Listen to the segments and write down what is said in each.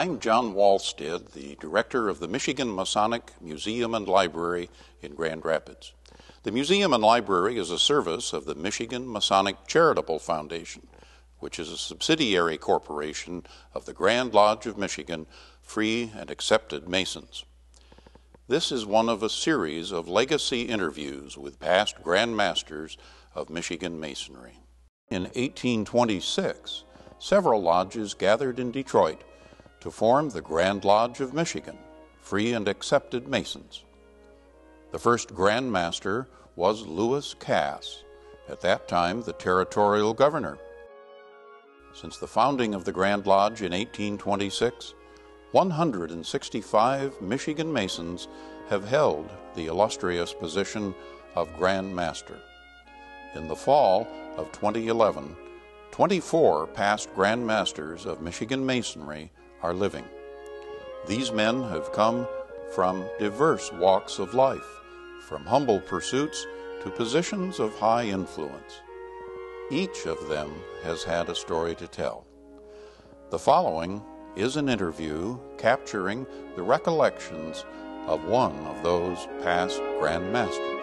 I'm John Walstead, the director of the Michigan Masonic Museum and Library in Grand Rapids. The museum and library is a service of the Michigan Masonic Charitable Foundation, which is a subsidiary corporation of the Grand Lodge of Michigan Free and Accepted Masons. This is one of a series of legacy interviews with past Grand Masters of Michigan Masonry. In 1826, several lodges gathered in Detroit to form the Grand Lodge of Michigan, Free and Accepted Masons. The first Grand Master was Lewis Cass, at that time the territorial governor. Since the founding of the Grand Lodge in 1826, 165 Michigan Masons have held the illustrious position of Grand Master. In the fall of 2011, 24 past Grand Masters of Michigan Masonry are living. These men have come from diverse walks of life, from humble pursuits to positions of high influence. Each of them has had a story to tell. The following is an interview capturing the recollections of one of those past Grand Masters.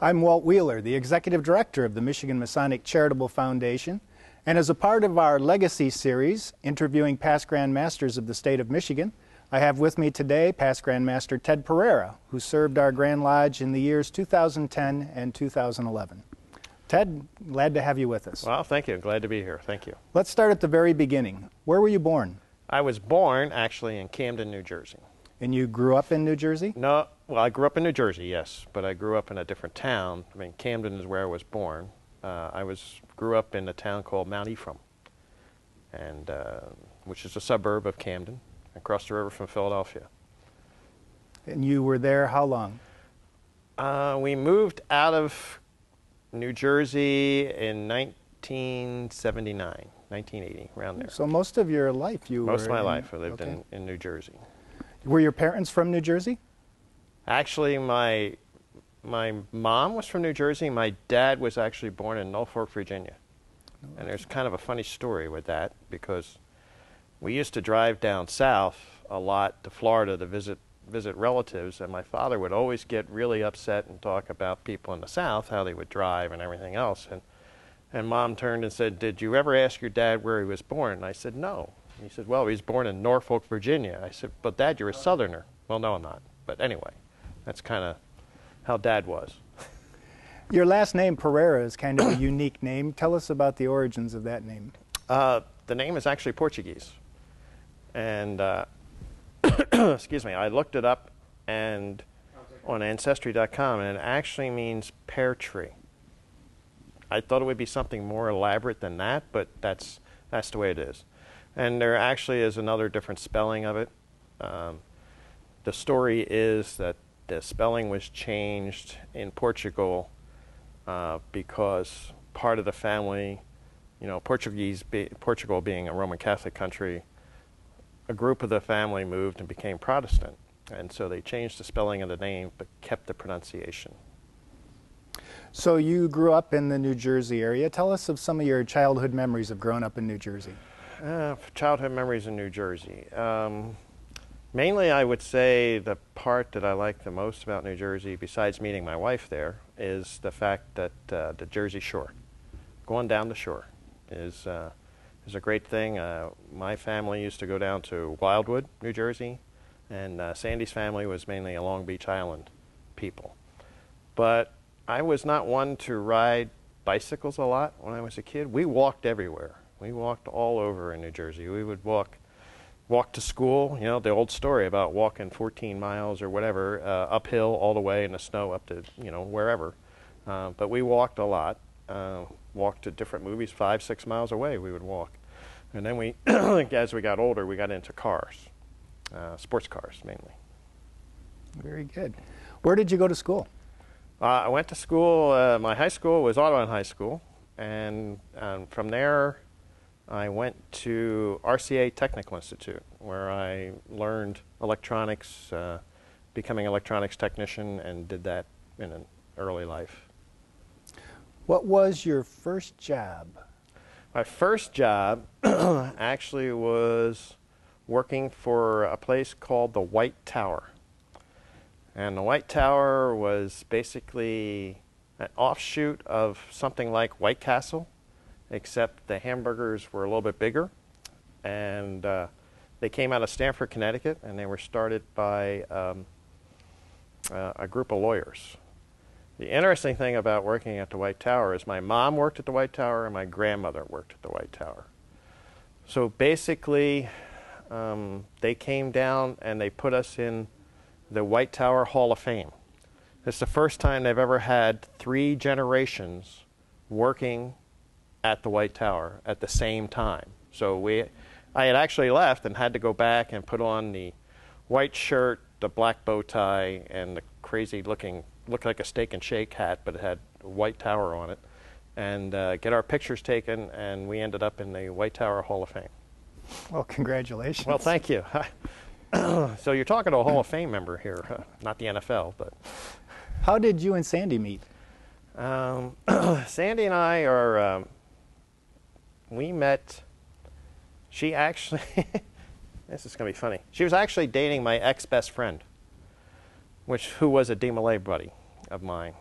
I'm Walt Wheeler, the Executive Director of the Michigan Masonic Charitable Foundation, and as a part of our Legacy series, interviewing past Grand Masters of the state of Michigan, I have with me today past Grand Master Ted Praria, who served our Grand Lodge in the years 2010 and 2011. Ted, glad to have you with us. Well, thank you. Glad to be here. Thank you. Let's start at the very beginning. Where were you born? I was born, actually, in Camden, New Jersey. And you grew up in New Jersey? No, well, I grew up in New Jersey, yes, but I grew up in a different town. I mean, Camden is where I was born. Grew up in a town called Mount Ephraim, and which is a suburb of Camden, across the river from Philadelphia. And you were there how long? We moved out of New Jersey in 1979, 1980, around there. So most of your life you Most were of my in, life I lived okay. in New Jersey. Were your parents from New Jersey? Actually, my mom was from New Jersey. My dad was actually born in Norfolk, Virginia. And there's kind of a funny story with that, because we used to drive down south a lot to Florida to visit relatives, and my father would always get really upset and talk about people in the South, how they would drive and everything else. And Mom turned and said, "Did you ever ask your dad where he was born?" And I said, "No." He said, "Well, he was born in Norfolk, Virginia." I said, "But Dad, you're a Southerner." "Well, no, I'm not." But anyway, that's kind of how Dad was. Your last name, Praria, is kind of a unique name. Tell us about the origins of that name. The name is actually Portuguese. And, excuse me, I looked it up and on Ancestry.com, and it actually means pear tree. I thought it would be something more elaborate than that, but that's the way it is. And there actually is another different spelling of it. The story is that the spelling was changed in Portugal because part of the family, you know, Portugal being a Roman Catholic country, a group of the family moved and became Protestant. And so they changed the spelling of the name but kept the pronunciation. So you grew up in the New Jersey area. Tell us of some of your childhood memories of growing up in New Jersey. Childhood memories in New Jersey. Mainly, I would say the part that I like the most about New Jersey, besides meeting my wife there, is the fact that the Jersey Shore, going down the shore, is a great thing. My family used to go down to Wildwood, New Jersey, and Sandy's family was mainly a Long Beach Island people. But I was not one to ride bicycles a lot when I was a kid. We walked everywhere. We walked all over in New Jersey. We would walk to school, you know, the old story about walking 14 miles or whatever, uphill all the way in the snow up to, you know, wherever. But we walked a lot, walked to different movies, 5-6 miles away we would walk. And then we, as we got older, we got into cars, sports cars mainly. Very good. Where did you go to school? I went to school, my high school was Audubon High School, and from there I went to RCA Technical Institute, where I learned electronics, becoming an electronics technician, and did that in an early life. What was your first job? My first job actually was working for a place called the White Tower. And the White Tower was basically an offshoot of something like White Castle, except the hamburgers were a little bit bigger. And they came out of Stamford, Connecticut, and they were started by a group of lawyers. The interesting thing about working at the White Tower is my mom worked at the White Tower and my grandmother worked at the White Tower. So basically, they came down and they put us in the White Tower Hall of Fame. It's the first time they've ever had 3 generations working at the White Tower at the same time. So I had actually left and had to go back and put on the white shirt, the black bow tie, and the crazy looking, looked like a steak and shake hat, but it had a White Tower on it, and get our pictures taken, and we ended up in the White Tower Hall of Fame. Well, congratulations. Well, thank you. So you're talking to a Hall of Fame member here, not the NFL, but. How did you and Sandy meet? Sandy and I are, we met, she actually, this is going to be funny. She was actually dating my ex-best friend, who was a DeMolay buddy of mine.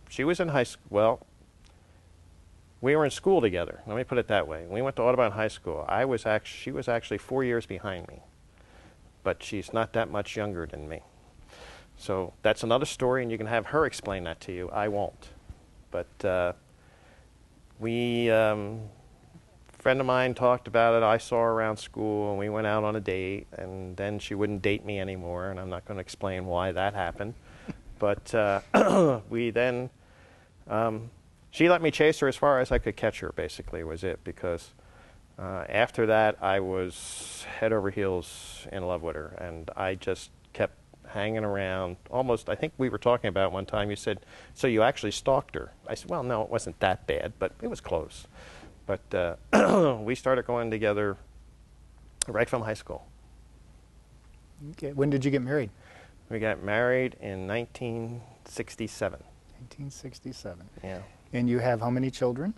She was in high school, well, we were in school together, let me put it that way. We went to Audubon High School. She was actually 4 years behind me, but she's not that much younger than me. So that's another story, and you can have her explain that to you. I won't. But a friend of mine talked about it. I saw her around school, and we went out on a date, and then she wouldn't date me anymore, and I'm not going to explain why that happened. But we then, she let me chase her as far as I could catch her, basically, was it, because after that, I was head over heels in love with her, and I just kept hanging around. Almost, I think we were talking about one time, you said, so you actually stalked her. I said, well, no, it wasn't that bad, but it was close. But we started going together right from high school. Okay. When did you get married? We got married in 1967. 1967. Yeah. And you have how many children?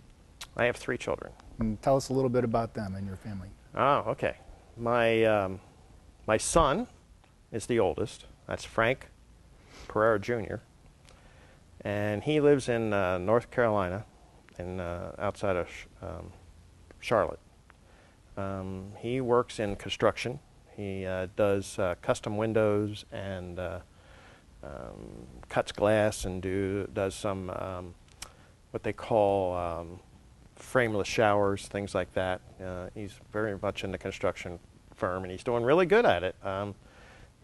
I have 3 children. And tell us a little bit about them and your family. Oh, okay. My son is the oldest. That's Frank Praria Jr. And he lives in North Carolina, outside of Charlotte. He works in construction. He does custom windows and cuts glass and does some what they call frameless showers, things like that. He's very much in the construction firm, and he's doing really good at it.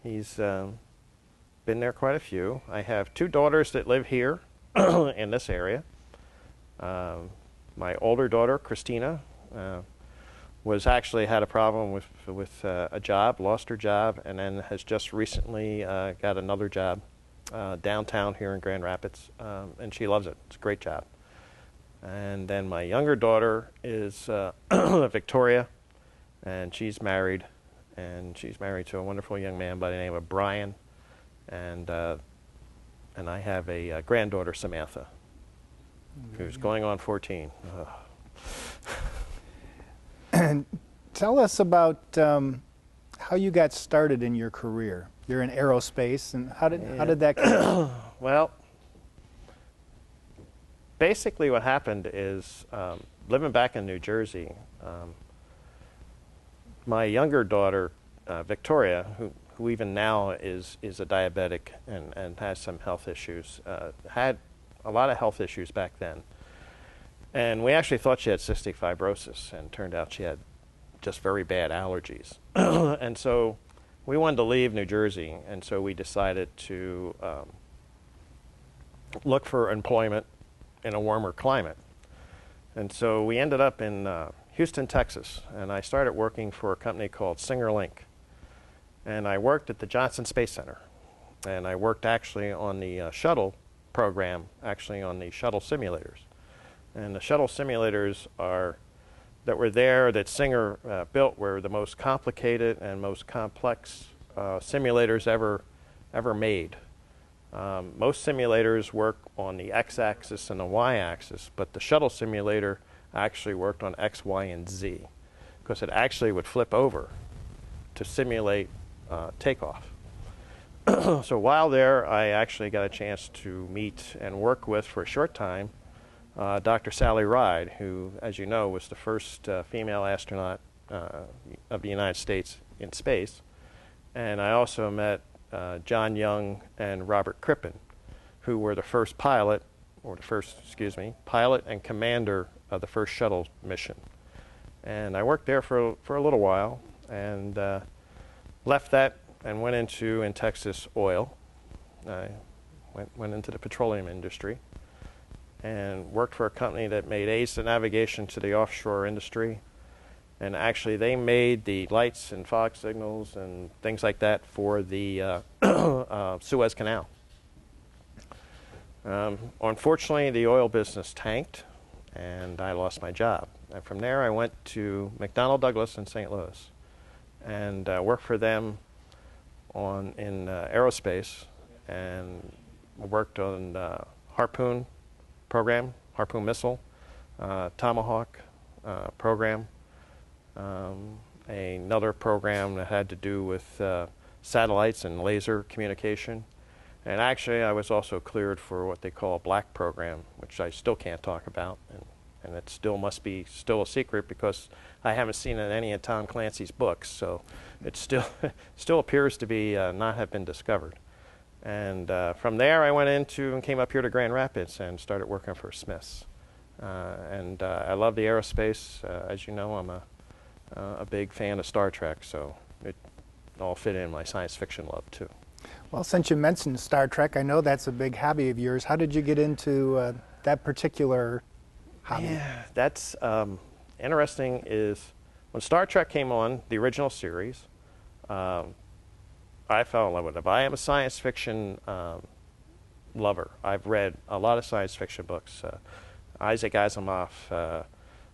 He's been there quite a few. I have 2 daughters that live here in this area. My older daughter, Christina, had a problem with a job, lost her job, and then has just recently got another job downtown here in Grand Rapids, and she loves it. It's a great job. And then my younger daughter is Victoria, and she's married. And she's married to a wonderful young man by the name of Brian, and I have a granddaughter, Samatha, who's going on 14. And tell us about how you got started in your career. You're in aerospace, and how did that come? Well, basically what happened is living back in New Jersey. My younger daughter, Victoria, who even now is a diabetic and has some health issues, had a lot of health issues back then. And we actually thought she had cystic fibrosis, and turned out she had just very bad allergies. And so we wanted to leave New Jersey, and so we decided to look for employment in a warmer climate. And so we ended up in Houston, Texas, and I started working for a company called Singer Link. And I worked at the Johnson Space Center, and I worked actually on the shuttle program, actually on the shuttle simulators. And the shuttle simulators are that were there that Singer built were the most complicated and most complex simulators ever made. Most simulators work on the x-axis and the y-axis, but the shuttle simulator actually worked on X, Y, and Z, because it actually would flip over to simulate takeoff. So while there, I actually got a chance to meet and work with, for a short time, Dr. Sally Ride, who, as you know, was the first female astronaut of the United States in space. And I also met John Young and Robert Crippen, who were the first pilot and commander of the first shuttle mission. And I worked there for a little while, and left that and went into, in Texas, oil. I went into the petroleum industry and worked for a company that made aids to navigation to the offshore industry. And actually, they made the lights and fog signals and things like that for the Suez Canal. Unfortunately, the oil business tanked, and I lost my job. And from there, I went to McDonnell Douglas in St. Louis, and worked for them in aerospace, and worked on Harpoon program, Harpoon Missile, Tomahawk program, another program that had to do with satellites and laser communication. And actually, I was also cleared for what they call a black program, which I still can't talk about, and it still must be a secret because I haven't seen it in any of Tom Clancy's books, so it still appears to be not have been discovered. And from there, I went into and came up here to Grand Rapids and started working for Smiths. I love the aerospace. As you know, I'm a big fan of Star Trek, so it all fit in my science fiction love too. Well, since you mentioned Star Trek, I know that's a big hobby of yours. How did you get into that particular hobby? Yeah, that's interesting. Is when Star Trek came on, the original series, I fell in love with it. I am a science fiction lover. I've read a lot of science fiction books. Isaac Asimov,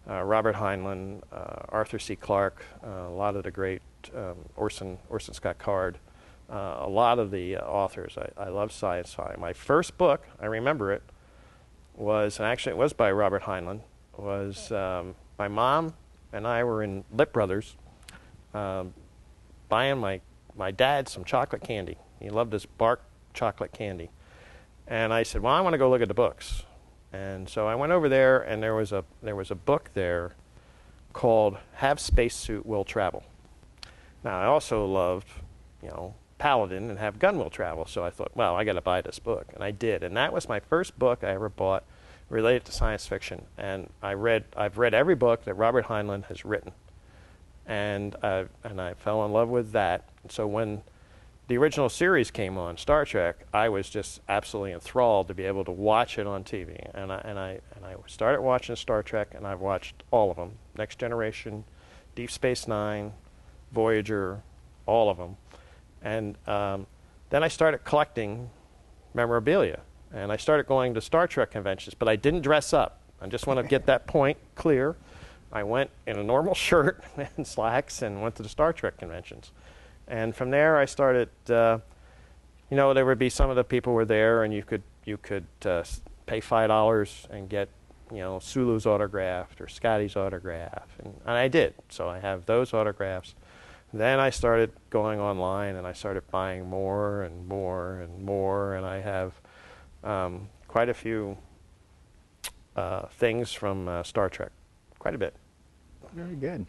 Robert Heinlein, Arthur C. Clarke, a lot of the great Orson Scott Card, a lot of the authors. I love sci-fi. My first book, I remember it, was, and actually it was by Robert Heinlein, was my mom and I were in Lip Brothers buying my dad some chocolate candy. He loved this Bark chocolate candy. And I said, well, I want to go look at the books. And so I went over there, and there was a book there called Have Spacesuit Will Travel. Now, I also loved, Paladin and Have Gun Will Travel, so I thought, well, I got to buy this book, and I did. And that was my first book I ever bought related to science fiction. And I've read every book that Robert Heinlein has written, and I fell in love with that. And so when the original series came on, Star Trek, I was just absolutely enthralled to be able to watch it on TV. And I started watching Star Trek, and I've watched all of them: Next Generation, Deep Space Nine, Voyager, all of them. And then I started collecting memorabilia, and I started going to Star Trek conventions, but I didn't dress up. I just want to get that point clear. I went in a normal shirt and slacks and went to the Star Trek conventions. And from there, I started, there would be some of the people were there, and you could pay $5 and get, Sulu's autograph or Scotty's autograph, and I did. So I have those autographs. Then I started going online, and I started buying more and more and more, and I have quite a few things from Star Trek, quite a bit. Very good.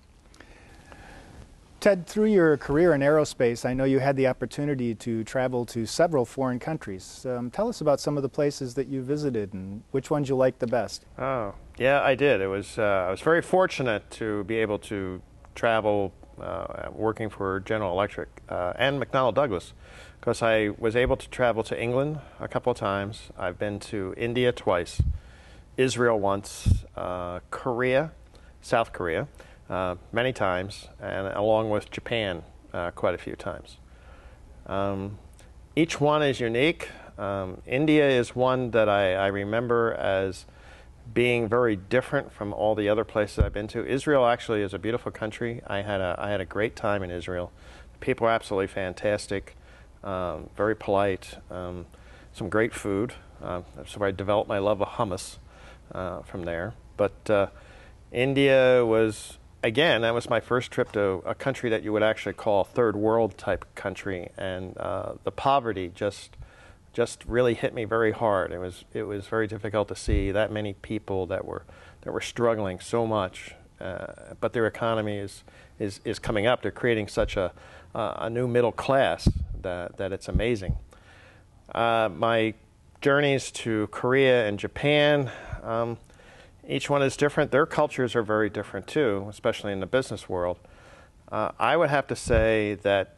Ted, through your career in aerospace, I know you had the opportunity to travel to several foreign countries. Tell us about some of the places that you visited and which ones you liked the best. Oh, yeah, I did. I was very fortunate to be able to travel working for General Electric and McDonnell Douglas, because I was able to travel to England a couple of times. I've been to India twice, Israel once, Korea, South Korea, many times, and along with Japan quite a few times. Each one is unique. India is one that I remember as being very different from all the other places I've been to. Israel actually is a beautiful country. I had a great time in Israel. People are absolutely fantastic, very polite, some great food. So I developed my love of hummus from there. But India was, again, that was my first trip to a country that you would actually call a third world type country, and the poverty just really hit me very hard. It was very difficult to see that many people that were struggling so much, but their economy is coming up. They're creating such a new middle class that it's amazing. My journeys to Korea and Japan, each one is different. Their cultures are very different too, especially in the business world. I would have to say that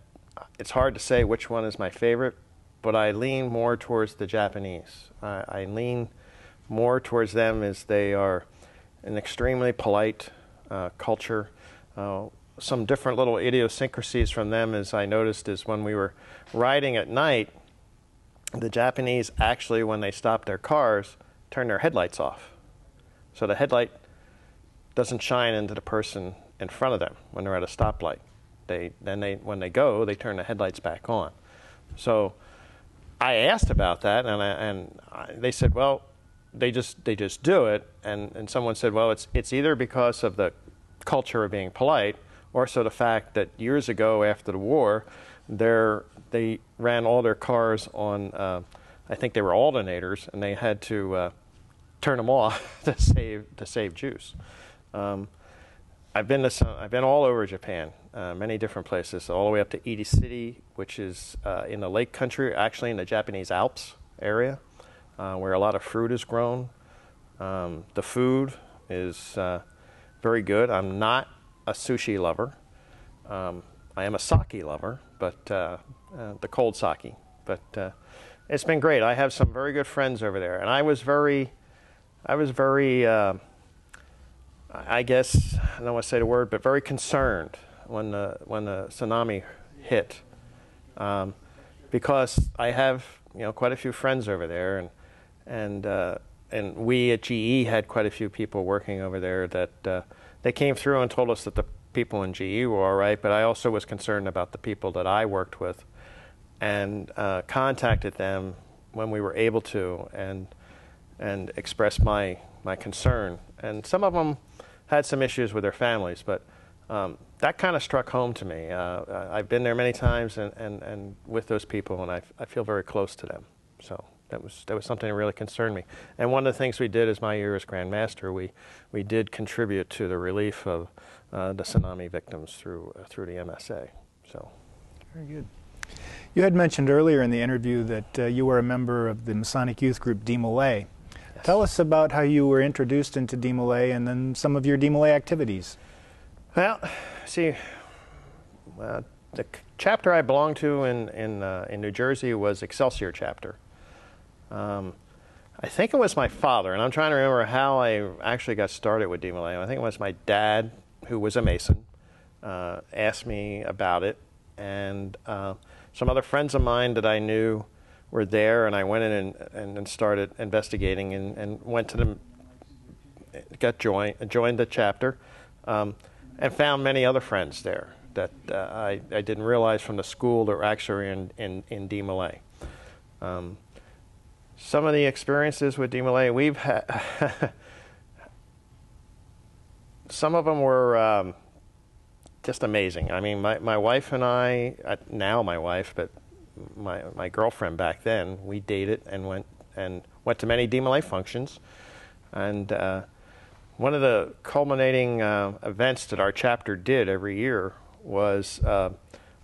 it's hard to say which one is my favorite, but I lean more towards the Japanese. I lean more towards them as they are an extremely polite culture. Some different little idiosyncrasies from them, as I noticed, is when we were riding at night, the Japanese actually, when they stopped their cars, turn their headlights off. So the headlight doesn't shine into the person in front of them when they're at a stoplight. When they go, they turn the headlights back on. So I asked about that, and they said, well, they just do it. And someone said, well, it's either because of the culture of being polite, or so the fact that years ago after the war, they ran all their cars on, I think they were alternators, and they had to turn them off to save juice. I've been all over Japan, many different places, all the way up to Ede City, which is in the lake country, actually in the Japanese Alps area, where a lot of fruit is grown. The food is very good. I'm not a sushi lover. I am a sake lover, but the cold sake. But it's been great. I have some very good friends over there, and I was very, I guess I don't want to say the word, but very concerned when the tsunami hit, because I have quite a few friends over there, and we at GE had quite a few people working over there that they came through and told us that the people in GE were all right, but I also was concerned about the people that I worked with, and contacted them when we were able to, and expressed my concern. And some of them had some issues with their families, but that kind of struck home to me. I've been there many times and with those people, and I feel very close to them. So that was something that really concerned me. And one of the things we did as my year as Grand Master, we did contribute to the relief of the tsunami victims through the MSA. So very good. You had mentioned earlier in the interview that you were a member of the Masonic youth group DeMolay. Yes. Tell us about how you were introduced into DeMolay and then some of your DeMolay activities. Well, see, the chapter I belonged to in New Jersey was Excelsior chapter. I think it was my father, and I'm trying to remember how I actually got started with DeMolay. I think it was my dad, who was a Mason, asked me about it, and some other friends of mine that I knew were there, and I went in and started investigating, and went to joined the chapter, and found many other friends there that I didn't realize from the school that were actually in DeMolay. Some of the experiences with DeMolay we've had, some of them were just amazing. I mean, my wife and I, now my wife, but my girlfriend back then, we dated and went to many DeMolay functions. And one of the culminating events that our chapter did every year was a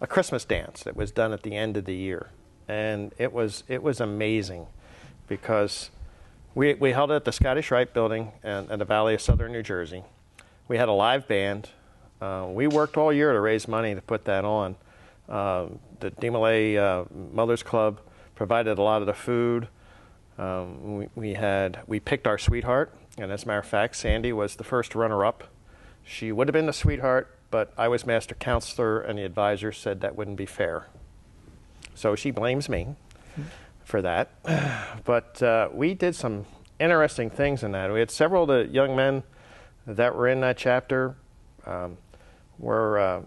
Christmas dance that was done at the end of the year. And it was amazing, because we held it at the Scottish Rite building in the Valley of Southern New Jersey. We had a live band. We worked all year to raise money to put that on. The DeMolay Mothers Club provided a lot of the food. We picked our sweetheart, and as a matter of fact, Sandy was the first runner-up. She would have been the sweetheart, but I was master counselor, and the advisor said that wouldn't be fair. So she blames me for that. But we did some interesting things in that. We had several of the young men that were in that chapter were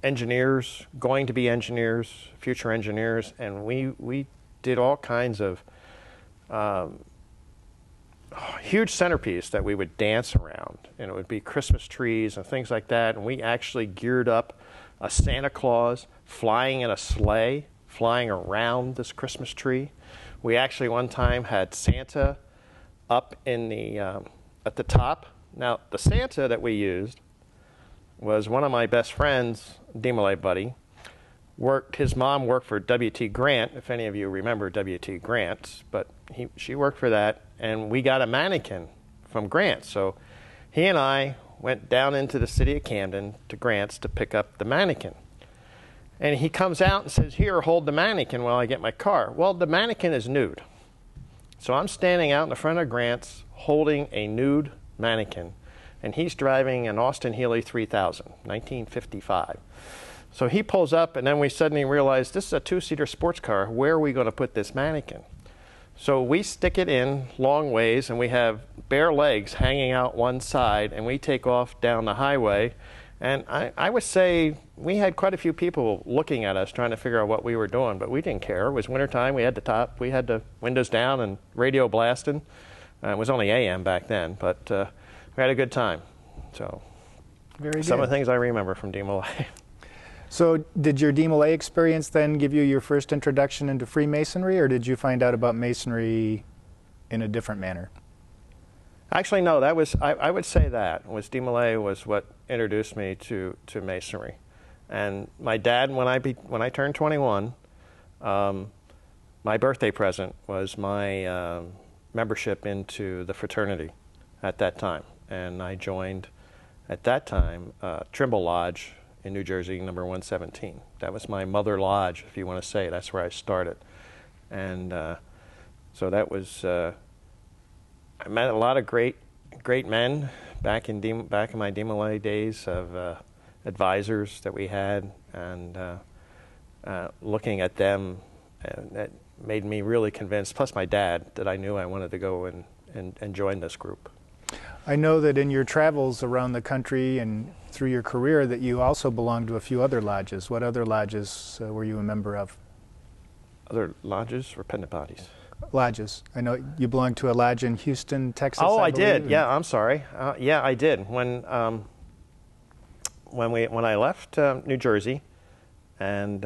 engineers, going to be engineers, future engineers, and we did all kinds of huge centerpiece that we would dance around, and it would be Christmas trees and things like that, and we actually geared up a Santa Claus flying in a sleigh, flying around this Christmas tree. We actually one time had Santa up in the at the top. Now, the Santa that we used was one of my best friends, DeMolay buddy. His mom worked for W.T. Grant, if any of you remember W.T. Grant, but she worked for that, and we got a mannequin from Grant. So he and I went down into the city of Camden to Grant's to pick up the mannequin. And he comes out and says, "Here, hold the mannequin while I get my car." Well, the mannequin is nude. So I'm standing out in the front of Grant's holding a nude mannequin, and he's driving an Austin Healey 3000, 1955. So he pulls up, and then we suddenly realize this is a two-seater sports car. Where are we going to put this mannequin? So we stick it in long ways, and we have bare legs hanging out one side, and we take off down the highway. And I would say we had quite a few people looking at us trying to figure out what we were doing, but we didn't care. It was wintertime. We had we had the windows down and radio blasting. It was only AM back then, but we had a good time. So Very good. Some of the things I remember from DeMolay. So did your DeMolay experience then give you your first introduction into Freemasonry, or did you find out about Masonry in a different manner? Actually, no. That was I would say that was DeMolay was what introduced me to Masonry, and my dad when I turned 21, my birthday present was my membership into the fraternity at that time, and I joined at that time Trimble Lodge in New Jersey, number 117. That was my mother lodge, if you want to say. That's where I started, and so that was. I met a lot of great men back in my DeMolay days of advisors that we had, and looking at them, that made me really convinced. Plus my dad, that I knew I wanted to go and join this group. I know that in your travels around the country and through your career that you also belonged to a few other lodges. What other lodges were you a member of? Other lodges or pendant bodies? Lodges. I know you belonged to a lodge in Houston, Texas. Oh, I did. believe. Yeah, I'm sorry. Yeah, I did. When I left New Jersey and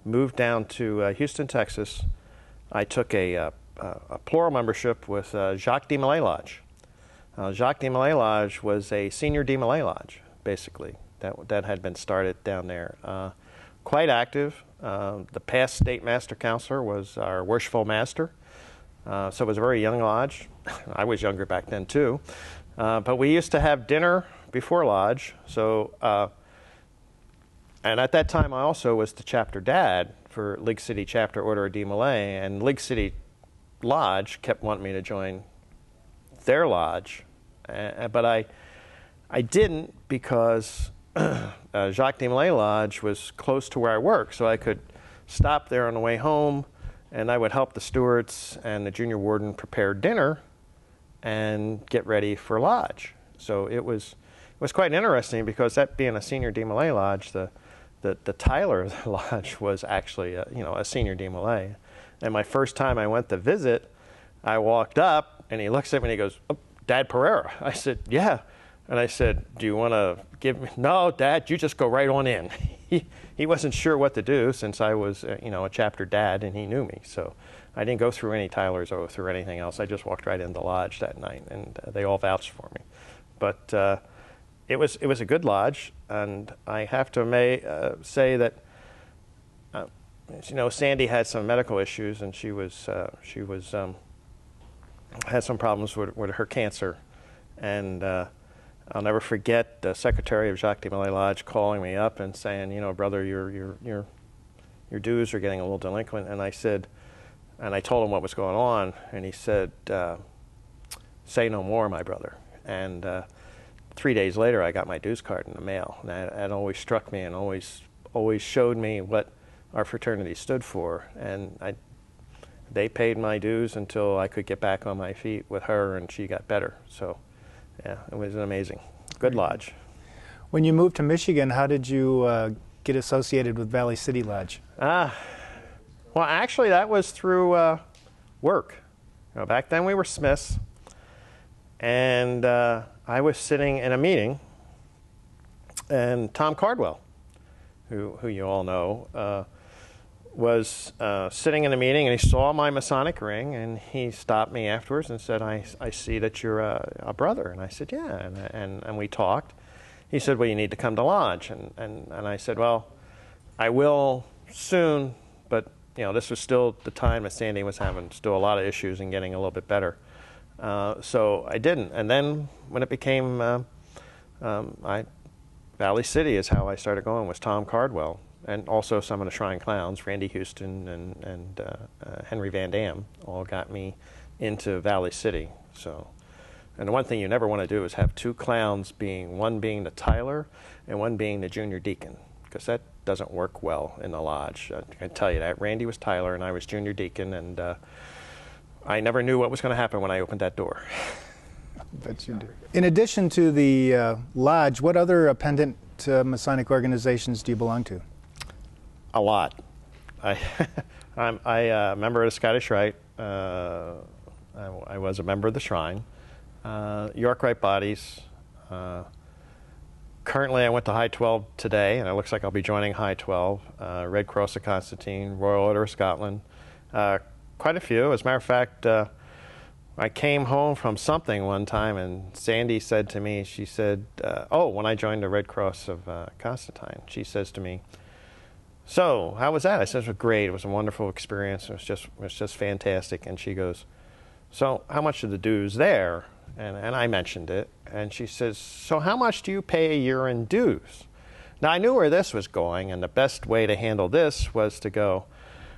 moved down to Houston, Texas, I took a plural membership with Jacques DeMolay Lodge. Jacques DeMolay Lodge was a senior DeMolay Lodge, basically, that had been started down there. Quite active. The past state master counselor was our worshipful master. So it was a very young lodge. I was younger back then too. But we used to have dinner before lodge. So, and at that time I also was the chapter dad for League City Chapter Order of DeMolay, and League City Lodge kept wanting me to join their lodge. But I didn't, because Jacques DeMolay Lodge was close to where I worked, so I could stop there on the way home, and I would help the stewards and the junior warden prepare dinner and get ready for lodge. So it was quite interesting, because that being a senior DeMolay Lodge, the Tyler of the lodge was actually a senior DeMolay. And my first time I went to visit, I walked up and he looks at me and he goes, "Oh, Dad Pereira." I said, "Yeah." And I said, "Do you want to give me?" "No, Dad, you just go right on in." He wasn't sure what to do, since I was, a chapter dad, and he knew me. So I didn't go through any Tylers or through anything else. I just walked right into the lodge that night, and they all vouched for me. But it was a good lodge, and I have to say that Sandy had some medical issues, and she had some problems with her cancer, and I'll never forget the secretary of Jacques DeMolay Lodge calling me up and saying, "Brother, your dues are getting a little delinquent." And I said, and I told him what was going on, and he said, "Say no more, my brother." And 3 days later, I got my dues card in the mail, and that always struck me and always showed me what our fraternity stood for. And they paid my dues until I could get back on my feet with her, and she got better. So, yeah, it was an amazing, good lodge. When you moved to Michigan, how did you get associated with Valley City Lodge? Well, actually, that was through work. You know, back then we were Smiths, and I was sitting in a meeting, and Tom Cardwell, who you all know, was sitting in a meeting, and he saw my Masonic ring, and he stopped me afterwards and said, I see that you're a brother. And I said, yeah, and we talked. He said, well, you need to come to Lodge. And I said, well, I will soon, but you know, this was still the time that Sandy was having still a lot of issues and getting a little bit better. So I didn't. And then when it became, Valley City is how I started going, was Tom Cardwell. And also some of the Shrine Clowns, Randy Houston and Henry Van Dam, all got me into Valley City. So, and the one thing you never want to do is have two clowns, one being the Tyler and one being the junior deacon, because that doesn't work well in the lodge. I can tell you that. Randy was Tyler and I was junior deacon, and I never knew what was going to happen when I opened that door. Bet you do. In addition to the lodge, what other appendant Masonic organizations do you belong to? A lot. I'm a member of the Scottish Rite. I was a member of the Shrine. York Rite Bodies. Currently, I went to High 12 today, and it looks like I'll be joining High 12. Red Cross of Constantine, Royal Order of Scotland. Quite a few. As a matter of fact, I came home from something one time, and Sandy said to me, she said, when I joined the Red Cross of Constantine, she says to me, so how was that? I said, it was great. It was a wonderful experience. It was just fantastic. And she goes, so how much are the dues there? And I mentioned it. And she says, so how much do you pay a year in dues? Now, I knew where this was going, and the best way to handle this was to go,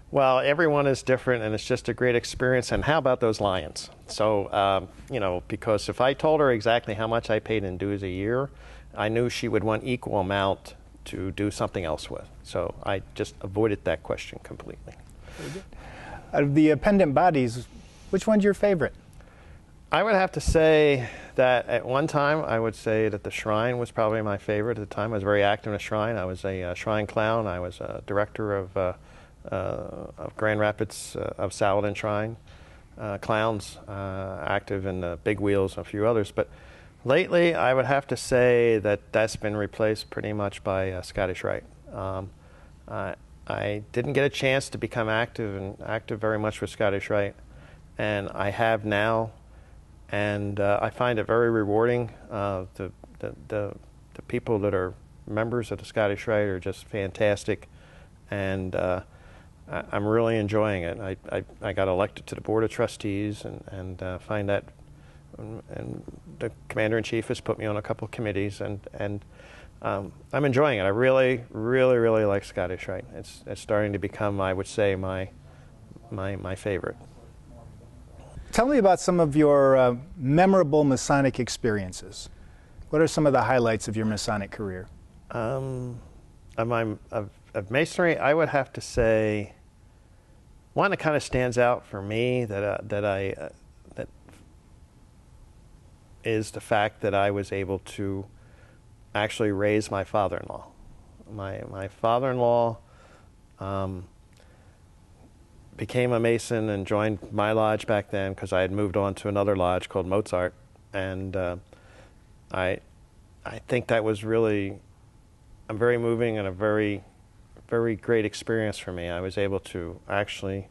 well, everyone is different, and it's just a great experience, and how about those lions? So, you know, because if I told her exactly how much I paid in dues a year, I knew she would want equal amount to do something else with. So I just avoided that question completely. Very good. Out of the appendant bodies, which one's your favorite? I would have to say that at one time, I would say that the Shrine was probably my favorite. At the time, I was very active in the Shrine. I was a Shrine Clown. I was a director of Grand Rapids of Saladin Shrine Clowns, active in the Big Wheels and a few others. But lately, I would have to say that that's been replaced pretty much by Scottish Rite. I didn't get a chance to become active very much with Scottish Rite, and I have now, and I find it very rewarding. The people that are members of the Scottish Rite are just fantastic, and I'm really enjoying it. I got elected to the Board of Trustees, and find that. And the Commander-in-Chief has put me on a couple of committees, and I'm enjoying it. I really, really, really like Scottish Rite. It's starting to become, I would say, my favorite. Tell me about some of your memorable Masonic experiences. What are some of the highlights of your Masonic career? Of Masonry, I would have to say one that kind of stands out for me that is the fact that I was able to actually raise my father-in-law. My father-in-law became a Mason and joined my lodge back then because I had moved on to another lodge called Mozart, and I think that was really a very moving and a very, very great experience for me. I was able to actually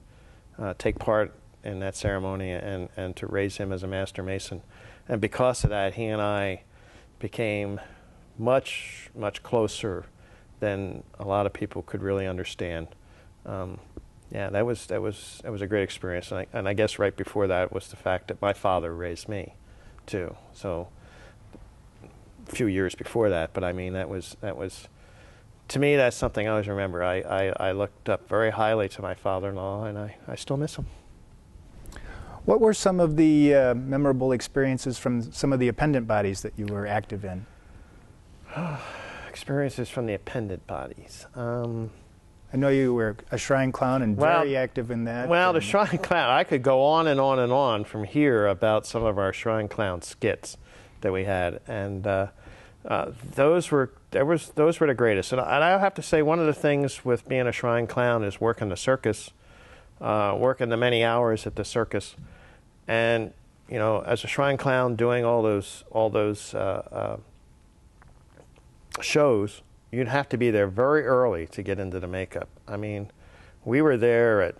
take part in that ceremony and to raise him as a Master Mason. And because of that, he and I became much, much closer than a lot of people could really understand. Yeah, that was a great experience. And I guess right before that was the fact that my father raised me, too. So a few years before that, but I mean that was to me, that's something I always remember. I looked up very highly to my father-in-law, and I still miss him. What were some of the memorable experiences from some of the appendant bodies that you were active in? Experiences from the appendant bodies. I know you were a shrine clown and very active in that. Well, the shrine clown, I could go on and on and on from here about some of our shrine clown skits that we had, and those were the greatest. And I have to say, one of the things with being a shrine clown is working the circus, working the many hours at the circus, and you know, as a shrine clown, doing all those shows, you'd have to be there very early to get into the makeup. I mean, we were there at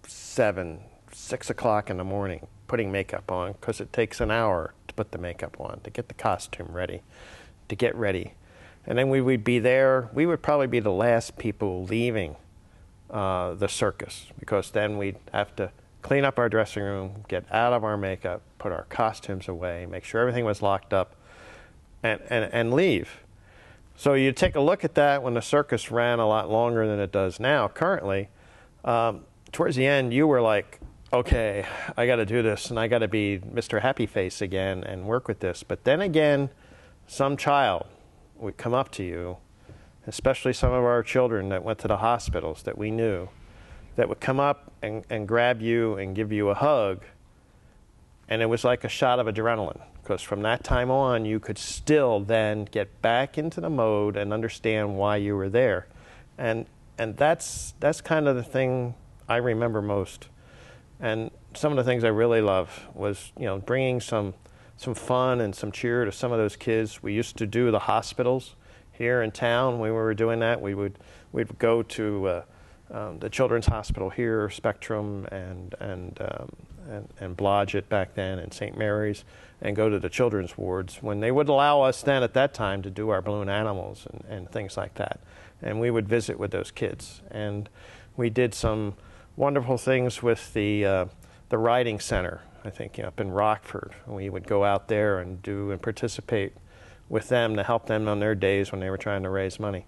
6 o'clock in the morning putting makeup on, because it takes an hour to put the makeup on, to get the costume ready, to get ready. And then we would be there. We would probably be the last people leaving the circus, because then we'd have to clean up our dressing room, get out of our makeup, put our costumes away, make sure everything was locked up, and leave. So you take a look at that when the circus ran a lot longer than it does now. Currently, towards the end, you were like, okay, I got to do this, and I got to be Mr. Happy Face again and work with this. But then again, some child would come up to you, especially some of our children that went to the hospitals that we knew, that would come up and grab you and give you a hug, and it was like a shot of adrenaline, because from that time on, you could still then get back into the mode and understand why you were there. And that's kind of the thing I remember most. And some of the things I really love was, you know, bringing some fun and some cheer to some of those kids. We used to do the hospitals here in town. When we were doing that, we'd go to the Children's Hospital here, Spectrum, and Blodgett back then, and St. Mary's, and go to the children's wards when they would allow us then at that time to do our balloon animals and things like that. And we would visit with those kids. And we did some wonderful things with the riding center, I think, up in Rockford. We would go out there and do and participate with them to help them on their days when they were trying to raise money.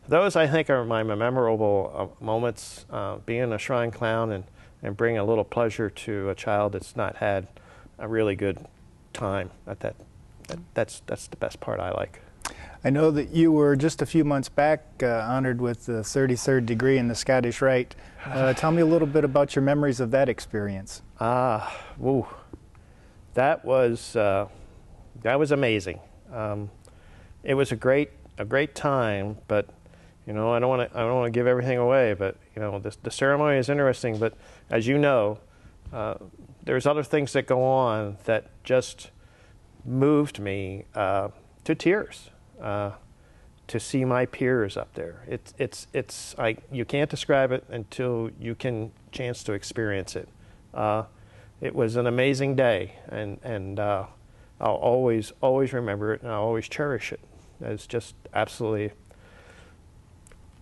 Those, I think, are my memorable moments, being a shrine clown and bring a little pleasure to a child that's not had a really good time at that. That's the best part I like. I know that you were just a few months back honored with the 33rd degree in the Scottish Rite. Tell me a little bit about your memories of that experience. Woo. That was amazing. It was a great time, but you know, I don't want to give everything away. But you know, the ceremony is interesting. But as you know, there's other things that go on that just moved me to tears. To see my peers up there, you can't describe it until you can chance to experience it. It was an amazing day, and I'll always remember it, and I'll always cherish it. It's just absolutely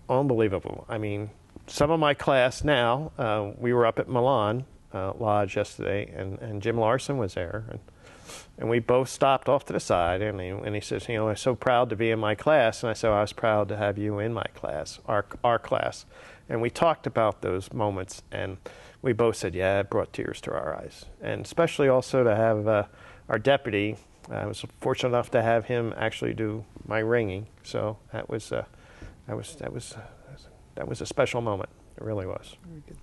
unbelievable. I mean, some of my class now, we were up at Milan Lodge yesterday, and Jim Larson was there, and we both stopped off to the side, and he says, you know, I'm so proud to be in my class. And I said, I was proud to have you in my class, our class. And we talked about those moments, and we both said, yeah, it brought tears to our eyes. And especially also to have our deputy. I was fortunate enough to have him actually do my ringing. So that was a special moment. It really was. Very good.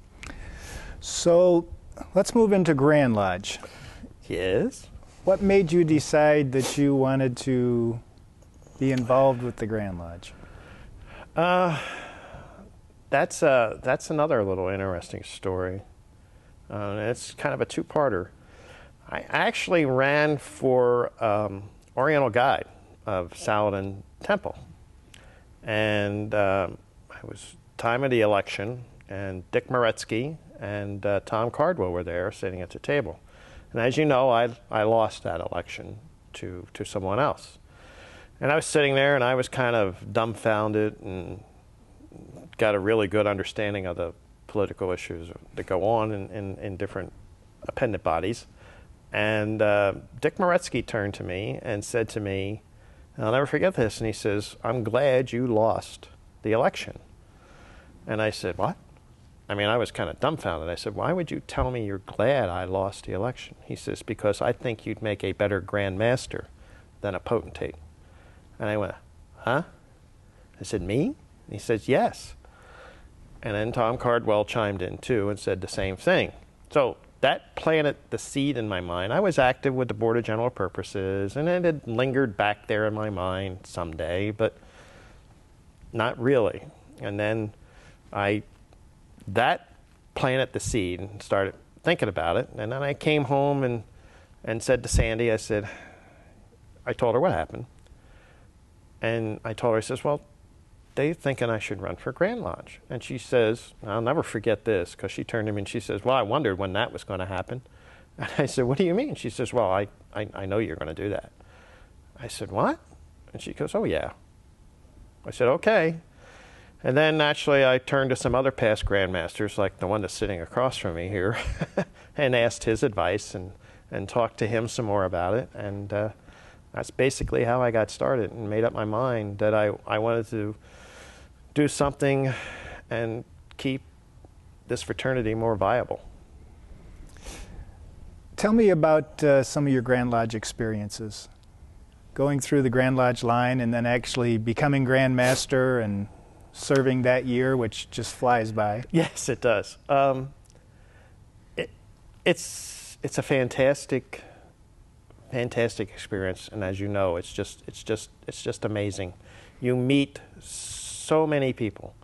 So let's move into Grand Lodge. Yes. What made you decide that you wanted to be involved with the Grand Lodge? That's another little interesting story. It's kind of a two-parter. I actually ran for Oriental Guide of Saladin Temple, and it was time of the election, and Dick Moretsky and Tom Cardwell were there sitting at the table. And as you know, I lost that election to someone else. And I was sitting there, and I was kind of dumbfounded and got a really good understanding of the political issues that go on in different appendant bodies. And Dick Moretsky turned to me and said to me, and I'll never forget this, and he says, I'm glad you lost the election. And I said, what? I mean, I was kind of dumbfounded. I said, why would you tell me you're glad I lost the election? He says, because I think you'd make a better Grand Master than a potentate. And I went, huh? I said, me? And he says, yes. And then Tom Cardwell chimed in too and said the same thing. So that planted the seed in my mind. I was active with the Board of General Purposes, and it had lingered back there in my mind someday, but not really. And then that planted the seed and started thinking about it. And then I came home and said to Sandy, I told her what happened. And I told her, I says, well, they're thinking I should run for Grand Lodge. And she says, I'll never forget this, because she turned to me and she says, well, I wondered when that was going to happen. And I said, what do you mean? She says, well, I know you're going to do that. I said, what? And she goes, oh, yeah. I said, okay. And then naturally I turned to some other past Grandmasters, like the one that's sitting across from me here, and asked his advice and talked to him some more about it. And that's basically how I got started and made up my mind that I wanted to do something and keep this fraternity more viable. Tell me about some of your Grand Lodge experiences. Going through the Grand Lodge line and then actually becoming Grand Master and serving that year, which just flies by. Yes, it does. It's a fantastic experience, and as you know, it's just amazing. You meet so many people.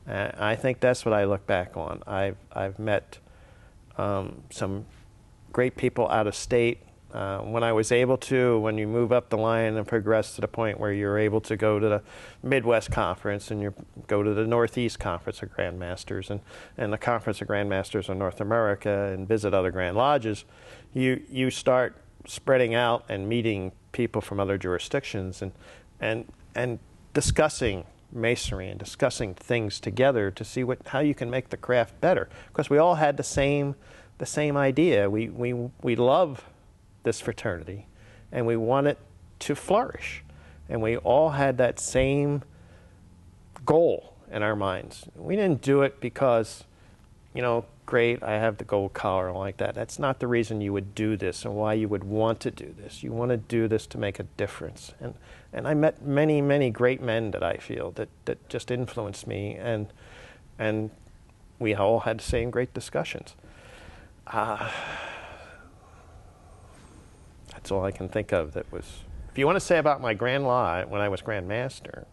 I think that's what I look back on. I've met some great people out of state. When I was able to, when you move up the line and progress to the point where you're able to go to the Midwest Conference and you go to the Northeast Conference of Grandmasters and the Conference of Grandmasters of North America and visit other Grand Lodges, you start spreading out and meeting people from other jurisdictions and discussing masonry and discussing things together to see how you can make the craft better. Because we all had the same idea. We love this fraternity and we want it to flourish. And we all had that same goal in our minds. We didn't do it because, great, I have the gold collar and like that. That's not the reason you would do this and why you would want to do this. You want to do this to make a difference. And I met many, many great men that I feel that just influenced me, and we all had the same great discussions. That's all I can think of that was. If you want to say about my Grand Lodge when I was Grand Master,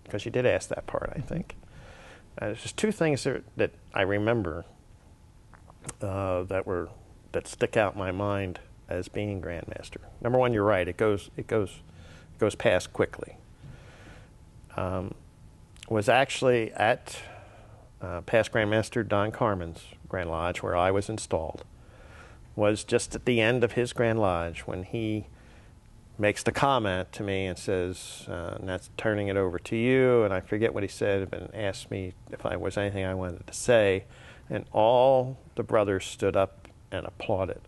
because you did ask that part, I think. There's just two things that I remember that stick out in my mind as being Grand Master. Number one, you're right. It goes past quickly. Was actually at past Grand Master Don Carmen's Grand Lodge where I was installed. Was just at the end of his Grand Lodge when he makes the comment to me and says, and that's turning it over to you, and I forget what he said, but asked me if there was anything I wanted to say, and all the brothers stood up and applauded.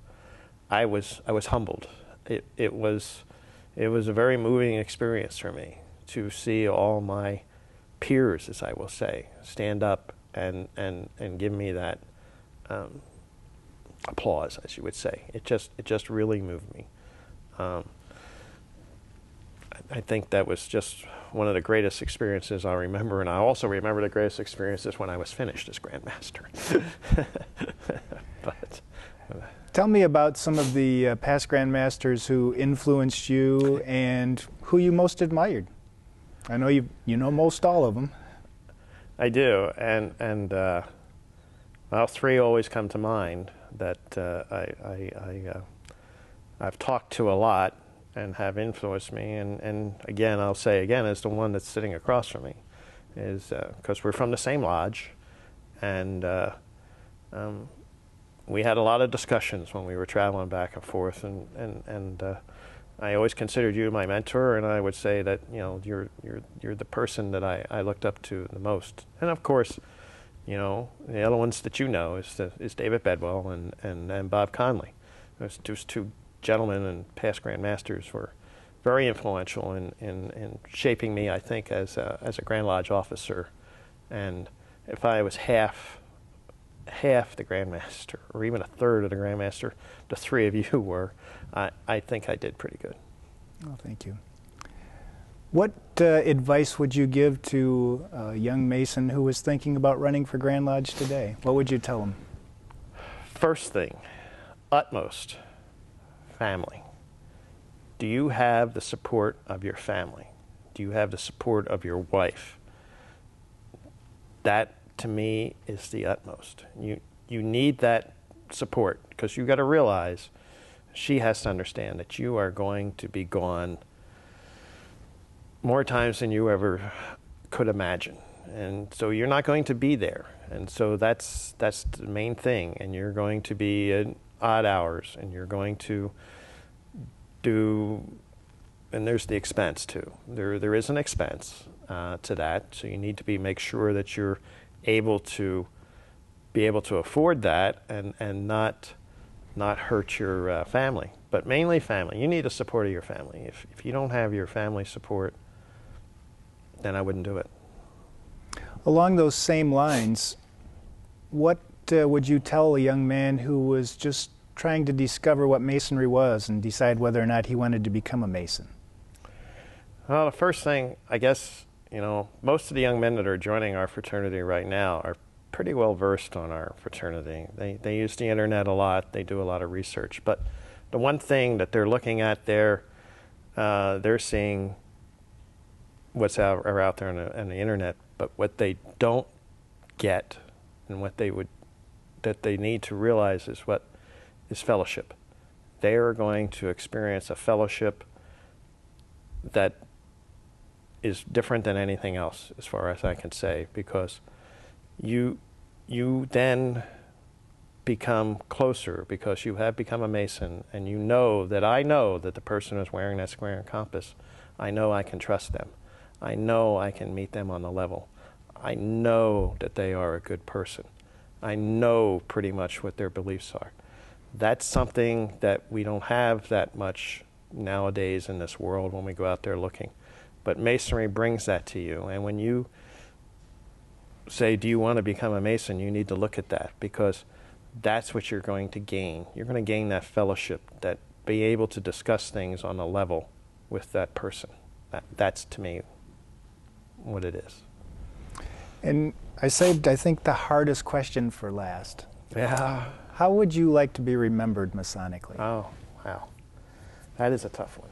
I was humbled. It was a very moving experience for me to see all my peers, as I will say, stand up and give me that applause, as you would say. It just really moved me. I think that was just one of the greatest experiences I remember, and I also remember the greatest experiences when I was finished as Grand Master. Tell me about some of the past Grand Masters who influenced you and who you most admired. I know you know most all of them. I do, and well, three always come to mind that I've talked to a lot and have influenced me, and again, I'll say again, is the one that's sitting across from me, is because we're from the same lodge, and we had a lot of discussions when we were traveling back and forth, and I always considered you my mentor, and I would say that you're the person that I looked up to the most, and of course, the other ones that is David Bedwell and Bob Conley. Those two gentlemen and past Grand Masters were very influential in shaping me, I think, as a Grand Lodge officer. And if I was half the Grand Master, or even a third of the Grand Master, the three of you were, I think I did pretty good. Oh, thank you. What advice would you give to a young Mason who was thinking about running for Grand Lodge today? What would you tell him? First thing, utmost, family. Do you have the support of your family? Do you have the support of your wife? That, to me, is the utmost. You need that support, because you've got to realize she has to understand that you are going to be gone more times than you ever could imagine. And so you're not going to be there. And so that's the main thing. And you're going to be at odd hours, and you're going to do, and there's the expense too. There is an expense to that. So you need to make sure that you're able to afford that and not hurt your family. But mainly family. You need the support of your family. If you don't have your family support, then I wouldn't do it. Along those same lines, what would you tell a young man who was just trying to discover what Masonry was and decide whether or not he wanted to become a Mason? Well, the first thing, I guess, most of the young men that are joining our fraternity right now are pretty well versed on our fraternity. They use the internet a lot. They do a lot of research. But the one thing that they're looking at there, they're seeing what's out there on the internet, but what they don't get and that they need to realize is fellowship. They are going to experience a fellowship that is different than anything else, as far as I can say, because you then become closer because you have become a Mason, and I know that the person who's wearing that square and compass, I know I can trust them. I know I can meet them on the level. I know that they are a good person. I know pretty much what their beliefs are. That's something that we don't have that much nowadays in this world when we go out there looking. But Masonry brings that to you. And when you say, do you want to become a Mason, you need to look at that, because that's what you're going to gain. You're going to gain that fellowship, that be able to discuss things on a level with that person. That's, to me, what it is. And I saved, I think, the hardest question for last. Yeah. How would you like to be remembered Masonically? Oh, wow. That is a tough one.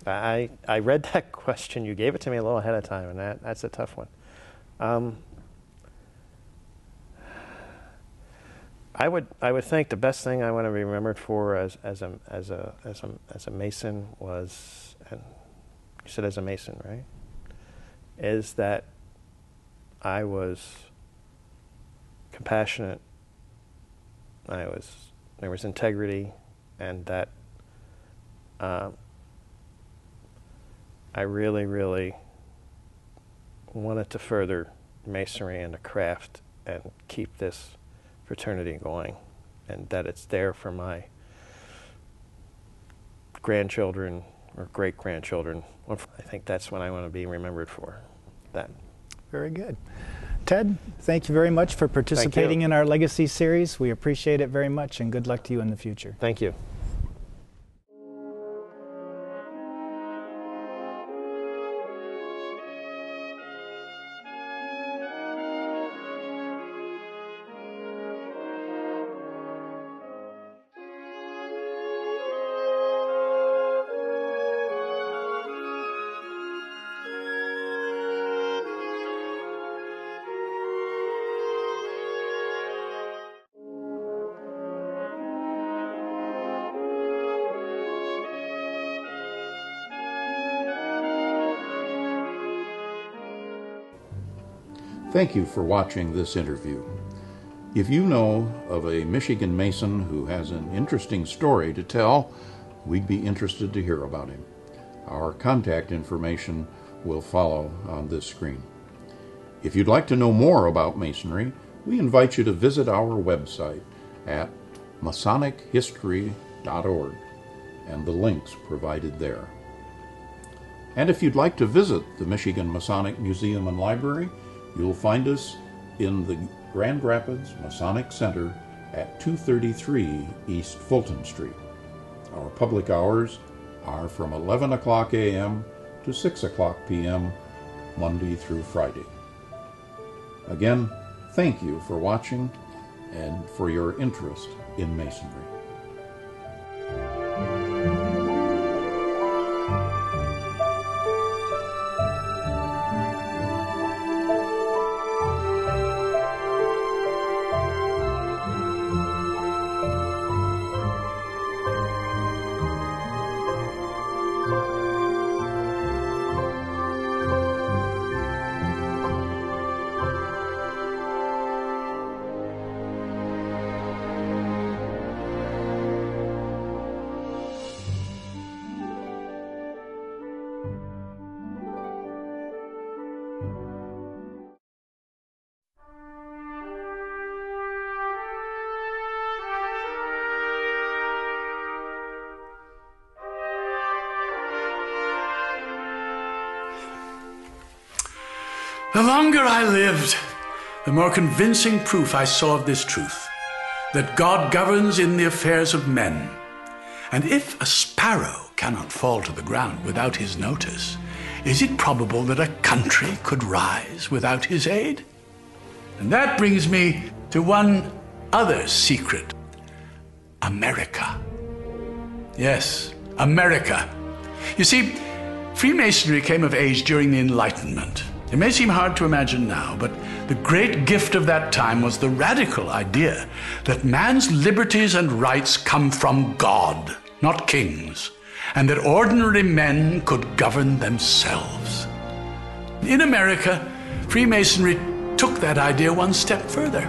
I read that question. You gave it to me a little ahead of time, and that's a tough one. I would think the best thing I want to be remembered for as a Mason was, and you said as a Mason, right? Is that I was compassionate, there was integrity, and that I really, really wanted to further Masonry and the craft and keep this fraternity going, and that it's there for my grandchildren or great-grandchildren. I think that's what I want to be remembered for. That. Very good. Ted, thank you very much for participating in our Legacy series. We appreciate it very much, and good luck to you in the future. Thank you. Thank you for watching this interview. If you know of a Michigan Mason who has an interesting story to tell, we'd be interested to hear about him. Our contact information will follow on this screen. If you'd like to know more about Masonry, we invite you to visit our website at masonichistory.org and the links provided there. And if you'd like to visit the Michigan Masonic Museum and Library, you'll find us in the Grand Rapids Masonic Center at 233 East Fulton Street. Our public hours are from 11 o'clock a.m. to 6 o'clock p.m., Monday through Friday. Again, thank you for watching and for your interest in Masonry. The longer I lived, the more convincing proof I saw of this truth, that God governs in the affairs of men. And if a sparrow cannot fall to the ground without his notice, is it probable that a country could rise without his aid? And that brings me to one other secret. America. Yes, America. You see, Freemasonry came of age during the Enlightenment. It may seem hard to imagine now, but the great gift of that time was the radical idea that man's liberties and rights come from God, not kings, and that ordinary men could govern themselves. In America, Freemasonry took that idea one step further.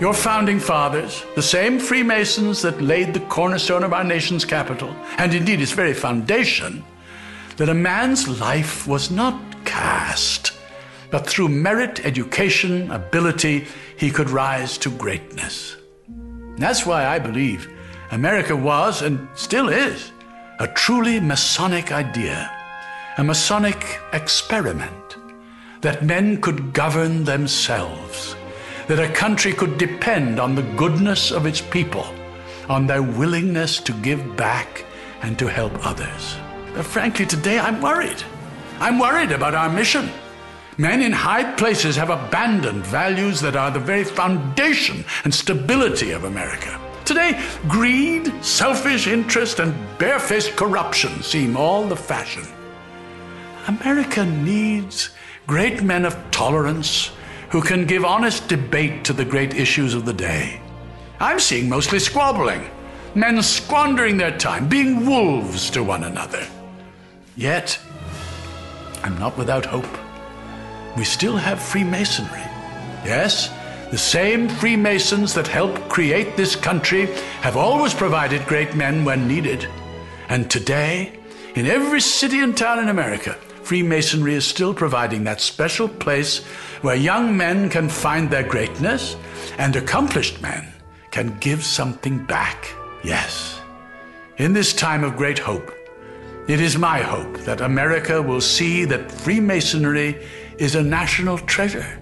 Your founding fathers, the same Freemasons that laid the cornerstone of our nation's capital, and indeed its very foundation, that a man's life was not cast, but through merit, education, ability, he could rise to greatness. That's why I believe America was, and still is, a truly Masonic idea, a Masonic experiment, that men could govern themselves, that a country could depend on the goodness of its people, on their willingness to give back and to help others. But frankly, today I'm worried. I'm worried about our mission. Men in high places have abandoned values that are the very foundation and stability of America. Today, greed, selfish interest, and barefaced corruption seem all the fashion. America needs great men of tolerance who can give honest debate to the great issues of the day. I'm seeing mostly squabbling, men squandering their time, being wolves to one another. Yet, I'm not without hope. We still have Freemasonry. Yes, the same Freemasons that helped create this country have always provided great men when needed. And today, in every city and town in America, Freemasonry is still providing that special place where young men can find their greatness and accomplished men can give something back. Yes, in this time of great hope, it is my hope that America will see that Freemasonry is a national treasure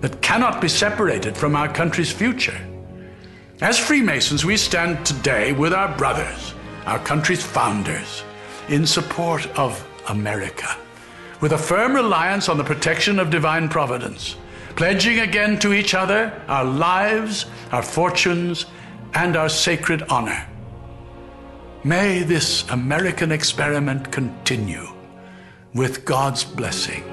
that cannot be separated from our country's future. As Freemasons, we stand today with our brothers, our country's founders, in support of America, with a firm reliance on the protection of divine providence, pledging again to each other our lives, our fortunes, and our sacred honor. May this American experiment continue with God's blessing.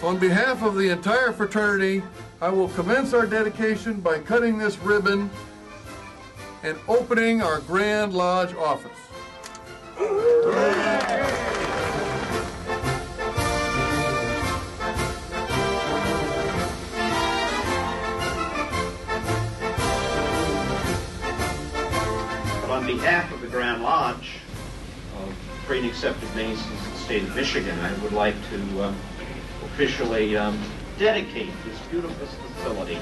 On behalf of the entire fraternity, I will commence our dedication by cutting this ribbon and opening our Grand Lodge office. But on behalf of the Grand Lodge of free and accepted masons in the state of Michigan, I would like to officially dedicate this beautiful facility.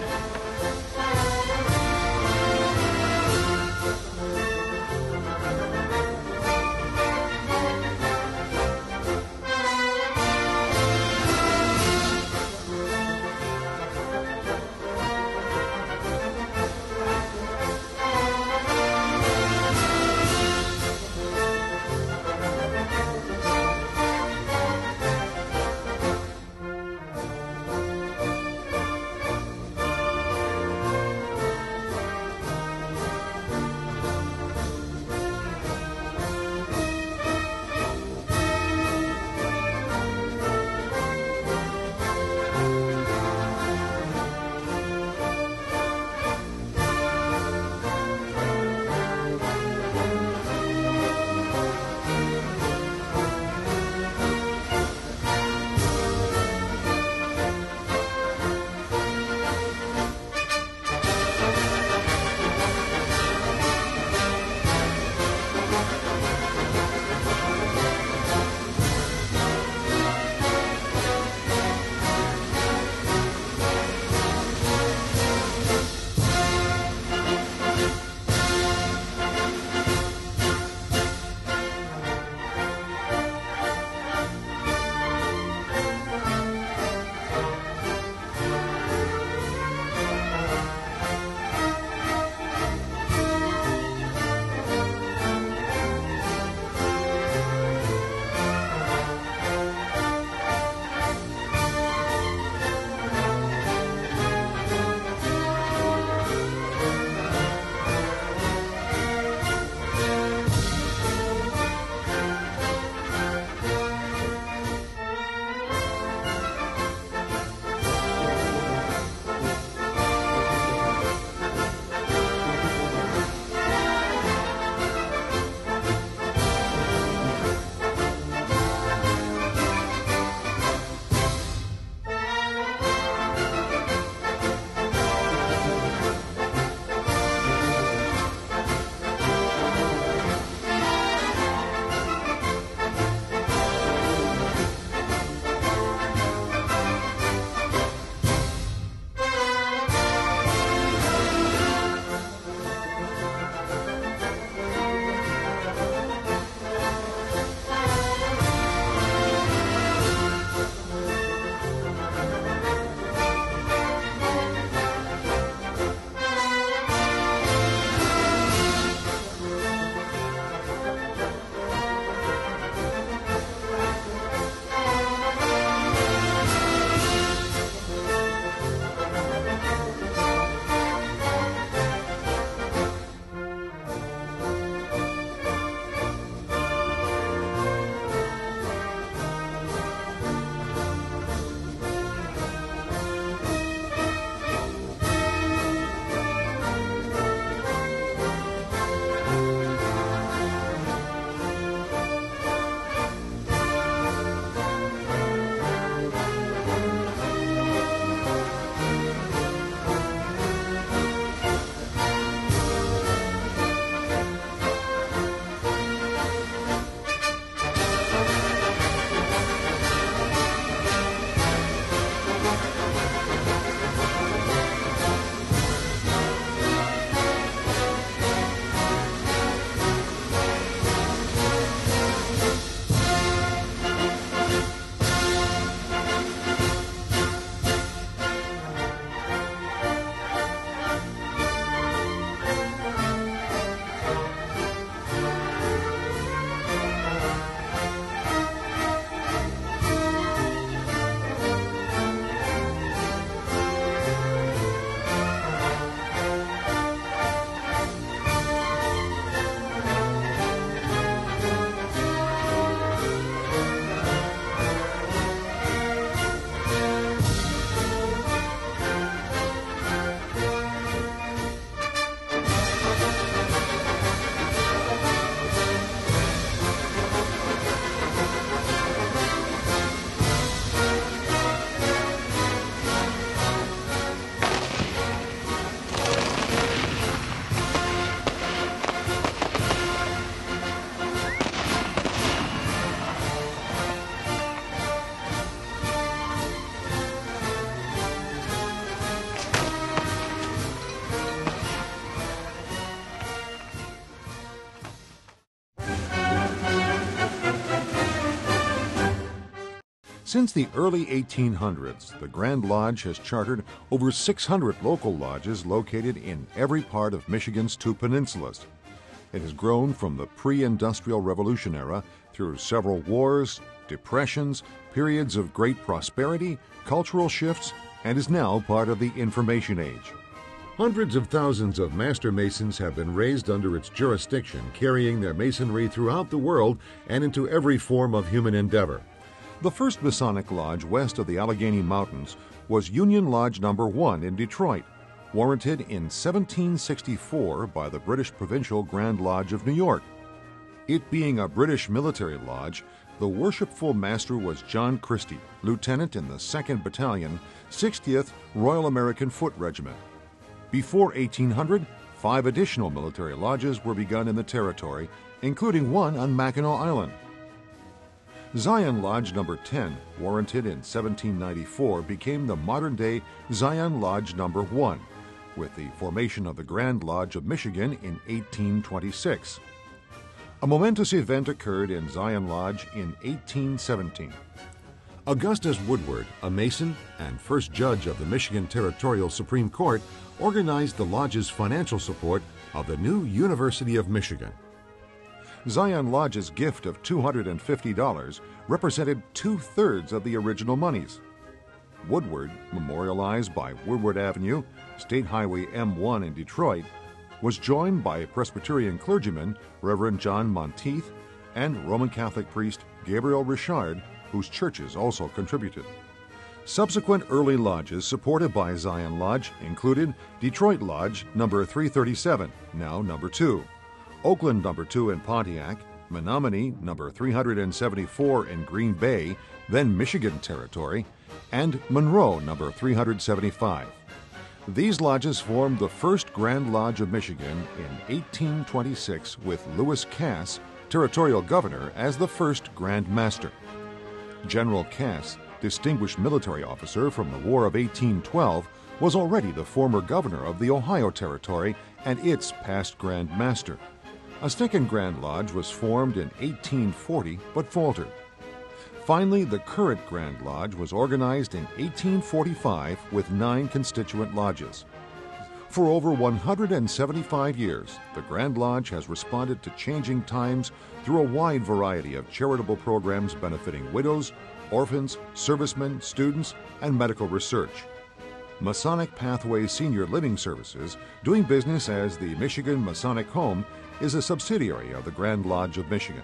Since the early 1800s, the Grand Lodge has chartered over 600 local lodges located in every part of Michigan's two peninsulas. It has grown from the pre-industrial revolution era through several wars, depressions, periods of great prosperity, cultural shifts, and is now part of the information age. Hundreds of thousands of master masons have been raised under its jurisdiction, carrying their masonry throughout the world and into every form of human endeavor. The first Masonic lodge west of the Allegheny Mountains was Union Lodge No. 1 in Detroit, warranted in 1764 by the British Provincial Grand Lodge of New York. It being a British military lodge, the worshipful master was John Christie, lieutenant in the 2nd Battalion, 60th Royal American Foot Regiment. Before 1800, 5 additional military lodges were begun in the territory, including one on Mackinac Island. Zion Lodge No. 10, warranted in 1794, became the modern-day Zion Lodge No. 1, with the formation of the Grand Lodge of Michigan in 1826. A momentous event occurred in Zion Lodge in 1817. Augustus Woodward, a Mason and first judge of the Michigan Territorial Supreme Court, organized the lodge's financial support of the new University of Michigan. Zion Lodge's gift of $250 represented 2/3 of the original monies. Woodward, memorialized by Woodward Avenue, State Highway M1 in Detroit, was joined by Presbyterian clergyman Reverend John Monteith and Roman Catholic priest Gabriel Richard, whose churches also contributed. Subsequent early lodges supported by Zion Lodge included Detroit Lodge No. 337, now No. 2, Oakland No. 2 in Pontiac, Menominee No. 374 in Green Bay, then Michigan Territory, and Monroe No. 375. These lodges formed the first Grand Lodge of Michigan in 1826 with Lewis Cass, Territorial Governor, as the first Grand Master. General Cass, distinguished military officer from the War of 1812, was already the former governor of the Ohio Territory and its past Grand Master. A second Grand Lodge was formed in 1840 but faltered. Finally, the current Grand Lodge was organized in 1845 with 9 constituent lodges. For over 175 years, the Grand Lodge has responded to changing times through a wide variety of charitable programs benefiting widows, orphans, servicemen, students, and medical research. Masonic Pathway Senior Living Services, doing business as the Michigan Masonic Home, is a subsidiary of the Grand Lodge of Michigan.